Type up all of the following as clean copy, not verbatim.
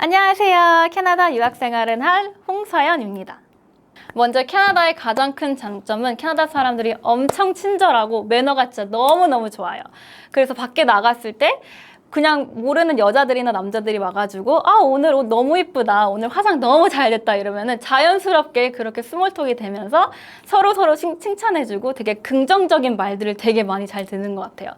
안녕하세요. 캐나다 유학생활을 할 홍서연입니다. 먼저 캐나다의 가장 큰 장점은 캐나다 사람들이 엄청 친절하고 매너가 진짜 너무너무 좋아요. 그래서 밖에 나갔을 때 그냥 모르는 여자들이나 남자들이 와가지고 오늘 옷 너무 이쁘다, 오늘 화장 너무 잘 됐다 이러면은 자연스럽게 그렇게 스몰톡이 되면서 서로 칭찬해주고 되게 긍정적인 말들을 되게 많이 잘 듣는 것 같아요.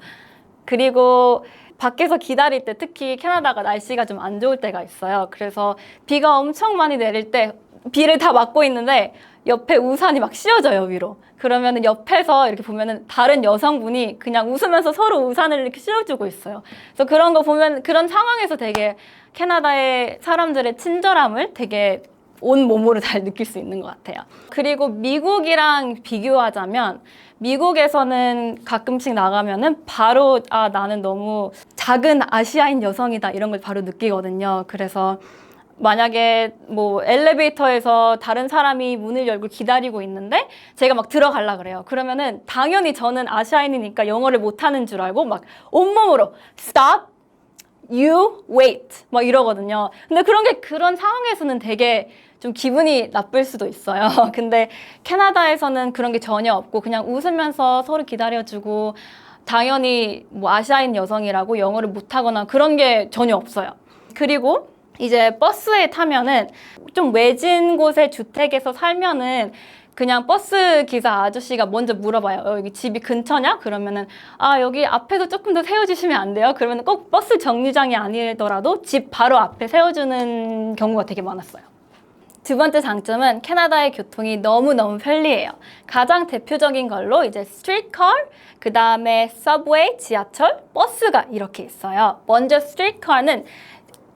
그리고 밖에서 기다릴 때 특히 캐나다가 날씨가 좀 안 좋을 때가 있어요. 그래서 비가 엄청 많이 내릴 때 비를 다 맞고 있는데 옆에 우산이 막 씌워져요, 위로. 그러면은 옆에서 이렇게 보면은 다른 여성분이 그냥 웃으면서 서로 우산을 이렇게 씌워주고 있어요. 그래서 그런 거 보면 그런 상황에서 되게 캐나다의 사람들의 친절함을 되게 온 몸으로 잘 느낄 수 있는 것 같아요. 그리고 미국이랑 비교하자면 미국에서는 가끔씩 나가면은 바로 나는 너무 작은 아시아인 여성이다 이런 걸 바로 느끼거든요. 그래서 만약에 뭐 엘리베이터에서 다른 사람이 문을 열고 기다리고 있는데 제가 막 들어가려 그래요. 그러면은 당연히 저는 아시아인이니까 영어를 못하는 줄 알고 막 온몸으로 stop, you, wait 막 이러거든요. 근데 그런 상황에서는 되게 좀 기분이 나쁠 수도 있어요. 근데 캐나다에서는 그런 게 전혀 없고 그냥 웃으면서 서로 기다려주고 당연히 뭐 아시아인 여성이라고 영어를 못하거나 그런 게 전혀 없어요. 그리고 이제 버스에 타면은 좀 외진 곳의 주택에서 살면은 그냥 버스 기사 아저씨가 먼저 물어봐요. 여기 집이 근처냐? 그러면은 여기 앞에서 조금 더 세워주시면 안 돼요? 그러면 꼭 버스 정류장이 아니더라도 집 바로 앞에 세워주는 경우가 되게 많았어요. 두 번째 장점은 캐나다의 교통이 너무너무 편리해요. 가장 대표적인 걸로 이제 스트리트카, 그 다음에 서브웨이, 지하철, 버스가 이렇게 있어요. 먼저 스트리트카는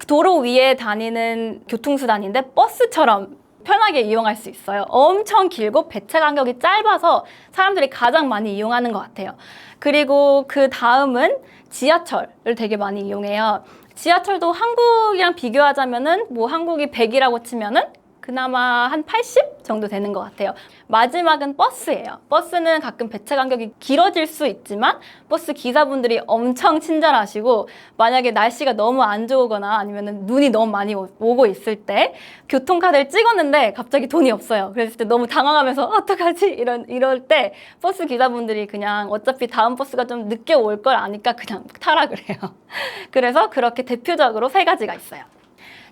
도로 위에 다니는 교통수단인데 버스처럼 편하게 이용할 수 있어요. 엄청 길고 배차 간격이 짧아서 사람들이 가장 많이 이용하는 것 같아요. 그리고 그 다음은 지하철을 되게 많이 이용해요. 지하철도 한국이랑 비교하자면은 뭐 한국이 100이라고 치면은 그나마 한 80 정도 되는 것 같아요. 마지막은 버스예요. 버스는 가끔 배차 간격이 길어질 수 있지만 버스 기사분들이 엄청 친절하시고 만약에 날씨가 너무 안 좋거나 아니면 눈이 너무 많이 오고 있을 때 교통카드를 찍었는데 갑자기 돈이 없어요. 그랬을 때 너무 당황하면서 어떡하지? 이럴 때 버스 기사분들이 그냥 어차피 다음 버스가 좀 늦게 올 걸 아니까 그냥 타라 그래요. 그래서 그렇게 대표적으로 세 가지가 있어요.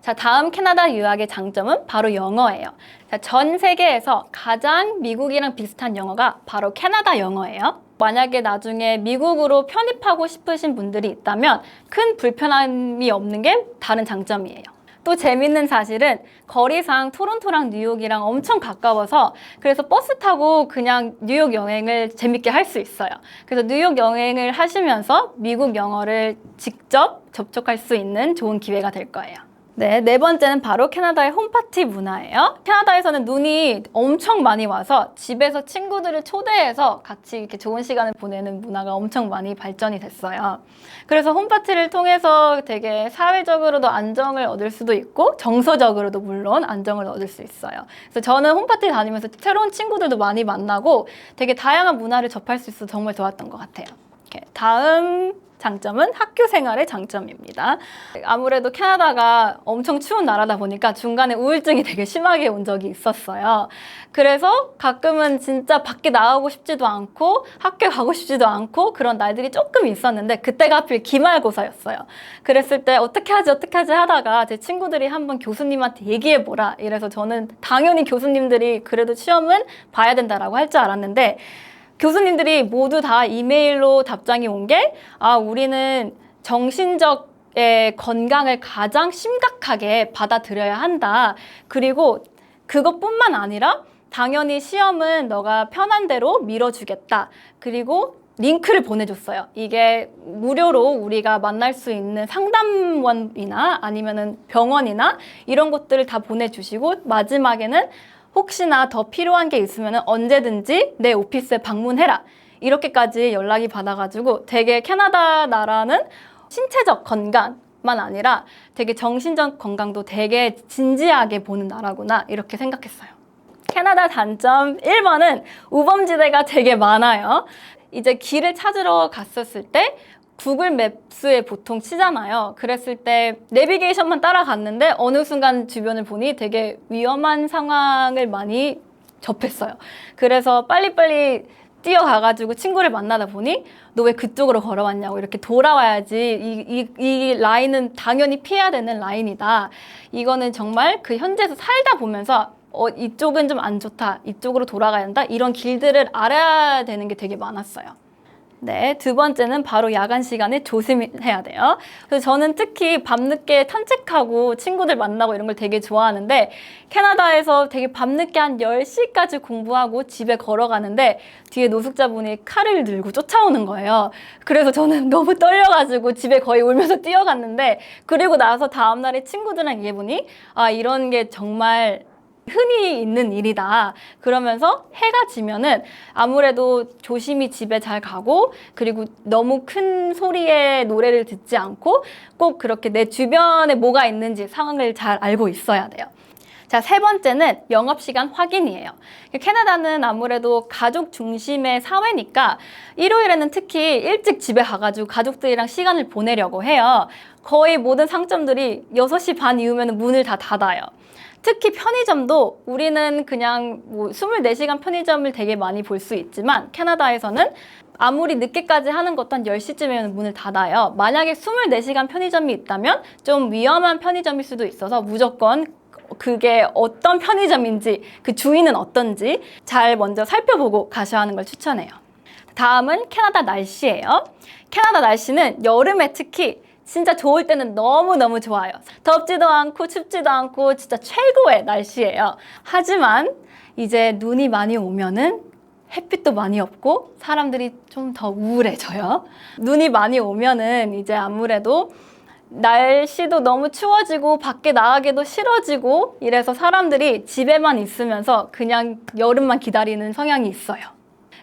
자, 다음 캐나다 유학의 장점은 바로 영어예요. 자, 전 세계에서 가장 미국이랑 비슷한 영어가 바로 캐나다 영어예요. 만약에 나중에 미국으로 편입하고 싶으신 분들이 있다면 큰 불편함이 없는 게 다른 장점이에요. 또 재밌는 사실은 거리상 토론토랑 뉴욕이랑 엄청 가까워서 그래서 버스 타고 그냥 뉴욕 여행을 재밌게 할 수 있어요. 그래서 뉴욕 여행을 하시면서 미국 영어를 직접 접촉할 수 있는 좋은 기회가 될 거예요. 네 번째는 바로 캐나다의 홈파티 문화예요. 캐나다에서는 눈이 엄청 많이 와서 집에서 친구들을 초대해서 같이 이렇게 좋은 시간을 보내는 문화가 엄청 많이 발전이 됐어요. 그래서 홈파티를 통해서 되게 사회적으로도 안정을 얻을 수도 있고 정서적으로도 물론 안정을 얻을 수 있어요. 그래서 저는 홈파티 다니면서 새로운 친구들도 많이 만나고 되게 다양한 문화를 접할 수 있어서 정말 좋았던 것 같아요. 다음 장점은 학교 생활의 장점입니다. 아무래도 캐나다가 엄청 추운 나라다 보니까 중간에 우울증이 되게 심하게 온 적이 있었어요. 그래서 가끔은 진짜 밖에 나가고 싶지도 않고 학교 가고 싶지도 않고 그런 날들이 조금 있었는데 그때가 하필 기말고사였어요. 그랬을 때 어떻게 하지 하다가 제 친구들이 한번 교수님한테 얘기해보라 이래서 저는 당연히 교수님들이 그래도 시험은 봐야 된다라고 할 줄 알았는데 교수님들이 모두 다 이메일로 답장이 온 게 우리는 정신적의 건강을 가장 심각하게 받아들여야 한다. 그리고 그것뿐만 아니라 당연히 시험은 너가 편한 대로 미뤄주겠다. 그리고 링크를 보내줬어요. 이게 무료로 우리가 만날 수 있는 상담원이나 아니면은 병원이나 이런 것들을 다 보내주시고 마지막에는 혹시나 더 필요한 게 있으면 언제든지 내 오피스에 방문해라. 이렇게까지 연락이 받아가지고 되게 캐나다 나라는 신체적 건강만 아니라 되게 정신적 건강도 되게 진지하게 보는 나라구나 이렇게 생각했어요. 캐나다 단점 1번은 우범지대가 되게 많아요. 이제 길을 찾으러 갔었을 때 구글 맵스에 보통 치잖아요. 그랬을 때 내비게이션만 따라갔는데 어느 순간 주변을 보니 되게 위험한 상황을 많이 접했어요. 그래서 빨리빨리 뛰어가가지고 친구를 만나다 보니 너 왜 그쪽으로 걸어왔냐고, 이렇게 돌아와야지, 이 라인은 당연히 피해야 되는 라인이다. 이거는 정말 그 현지에서 살다 보면서 이쪽은 좀 안 좋다, 이쪽으로 돌아가야 한다, 이런 길들을 알아야 되는 게 되게 많았어요. 네, 두 번째는 바로 야간 시간에 조심해야 돼요. 그래서 저는 특히 밤늦게 산책하고 친구들 만나고 이런 걸 되게 좋아하는데, 캐나다에서 되게 밤늦게 한 10시까지 공부하고 집에 걸어가는데 뒤에 노숙자분이 칼을 들고 쫓아오는 거예요. 그래서 저는 너무 떨려가지고 집에 거의 울면서 뛰어갔는데, 그리고 나서 다음날에 친구들이랑 얘기해보니 아, 이런 게 정말 흔히 있는 일이다. 그러면서 해가 지면은 아무래도 조심히 집에 잘 가고, 그리고 너무 큰 소리의 노래를 듣지 않고 꼭 그렇게 내 주변에 뭐가 있는지 상황을 잘 알고 있어야 돼요. 자, 세 번째는 영업시간 확인이에요. 캐나다는 아무래도 가족 중심의 사회니까 일요일에는 특히 일찍 집에 가가지고 가족들이랑 시간을 보내려고 해요. 거의 모든 상점들이 6시 반 이후면 문을 다 닫아요. 특히 편의점도 우리는 그냥 24시간 편의점을 되게 많이 볼 수 있지만 캐나다에서는 아무리 늦게까지 하는 것도 한 10시쯤이면 문을 닫아요. 만약에 24시간 편의점이 있다면 좀 위험한 편의점일 수도 있어서 무조건 그게 어떤 편의점인지, 그 주인은 어떤지 잘 먼저 살펴보고 가셔야 하는 걸 추천해요. 다음은 캐나다 날씨예요. 캐나다 날씨는 여름에 특히 진짜 좋을 때는 너무너무 좋아요. 덥지도 않고 춥지도 않고 진짜 최고의 날씨예요. 하지만 이제 눈이 많이 오면은 햇빛도 많이 없고 사람들이 좀 더 우울해져요. 눈이 많이 오면은 이제 아무래도 날씨도 너무 추워지고 밖에 나가기도 싫어지고 이래서 사람들이 집에만 있으면서 그냥 여름만 기다리는 성향이 있어요.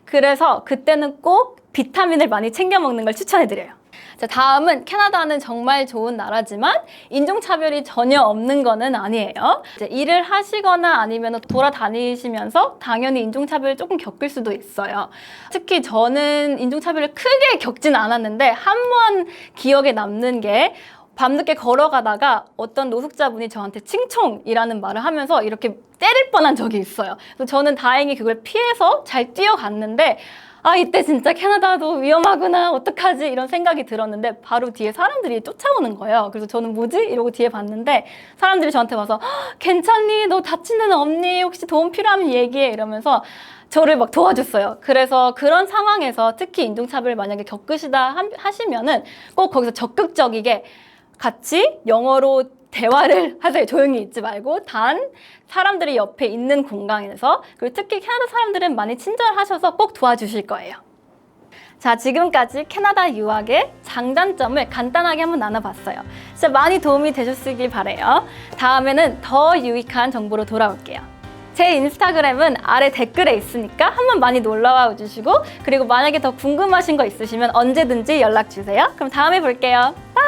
그래서 그때는 꼭 비타민을 많이 챙겨 먹는 걸 추천해드려요. 자, 다음은 캐나다는 정말 좋은 나라지만 인종차별이 전혀 없는 거는 아니에요. 이제 일을 하시거나 아니면 돌아다니시면서 당연히 인종차별을 조금 겪을 수도 있어요. 특히 저는 인종차별을 크게 겪진 않았는데 한 번 기억에 남는 게 밤늦게 걸어가다가 어떤 노숙자분이 저한테 칭총이라는 말을 하면서 이렇게 때릴 뻔한 적이 있어요. 그래서 저는 다행히 그걸 피해서 잘 뛰어갔는데 아, 이때 진짜 캐나다도 위험하구나, 어떡하지, 이런 생각이 들었는데 바로 뒤에 사람들이 쫓아오는 거예요. 그래서 저는 뭐지? 이러고 뒤에 봤는데 사람들이 저한테 와서 괜찮니? 너 다친 데는 없니? 혹시 도움 필요하면 얘기해, 이러면서 저를 막 도와줬어요. 그래서 그런 상황에서 특히 인종차별 만약에 겪으시다 하시면은 꼭 거기서 적극적이게 같이 영어로 대화를 하세요. 조용히 있지 말고 단 사람들이 옆에 있는 공간에서. 그리고 특히 캐나다 사람들은 많이 친절하셔서 꼭 도와주실 거예요. 자, 지금까지 캐나다 유학의 장단점을 간단하게 한번 나눠봤어요. 진짜 많이 도움이 되셨길 바라요. 다음에는 더 유익한 정보로 돌아올게요. 제 인스타그램은 아래 댓글에 있으니까 한번 많이 놀러와 주시고, 그리고 만약에 더 궁금하신 거 있으시면 언제든지 연락 주세요. 그럼 다음에 볼게요. 바이!